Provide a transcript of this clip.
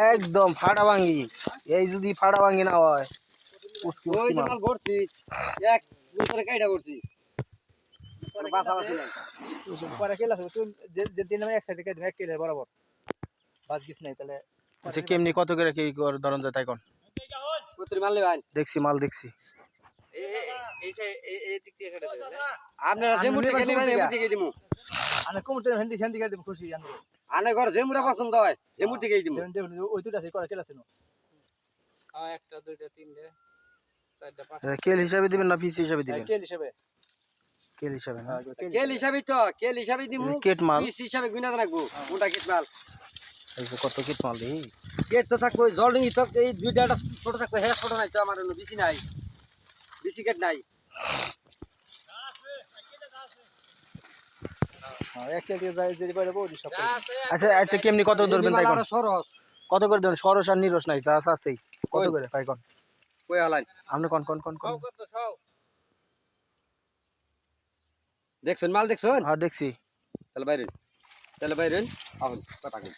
একদম ফাড়া ভাঙ্গি এই যদি ফাড়া ভাঙ্গি না হয় ওই যে মাল ভরছি এক গুলতরে কাইটা করছি বাসা বাসি নাই পরে কেলা তুই যে দিন আমি এক সাইডে কাই এক কেলে বরাবর বাস গিস নাই তাহলে আচ্ছা কেমনি কত করে কি ধরন যায় তাই কোন পুত্রি মারলে ভাই দেখছি মাল দেখছি এই দিক থেকে কেটে দেবেন আপনারা যে মুড়ি গেলে ভাই এই মুড়ি থেকে দিমু আনে কমতে হেন্দি হেন্দি কাই দিম খুশি জানো আনে ঘর যে মুড়া পছন্দ হয় এই মুড়ি থেকে দিমু দেন ওই দুটা আছে করে কেলা ছিল একটা দুইটা তিনটে চারটা পাঁচটা কেল হিসাবে দিবেন না পিস হিসাবে দিবেন কেল হিসেবে কেল হিসাবে না কেল হিসাবে তো কেল হিসাবে দিমু কেট মাল পিস হিসাবে গুনা রাখবো কোনটা কিস মাল এই যে কত কেট মাল দেই কেট তো থাকবো জল নি তো এই দুইটা ছোট থাকবে হ্যাঁ ছোট নাই তো আমার বেশি নাই বেশি কেট নাই এক কেল দিয়ে যায় যে বাইরে বড়ি সব আচ্ছা আচ্ছা কেমনি কত ধরবেন তাই কোন সরস কত করে দেন সরস আর নিরস নাই যা আছে কত করে তাই কোন কই হালাই আপনি কোন কোন কোন কোন কত সব দেখছেন মাল দেখছেন হ্যাঁ দেখছি তাহলে বাইরে আহুন কথা কই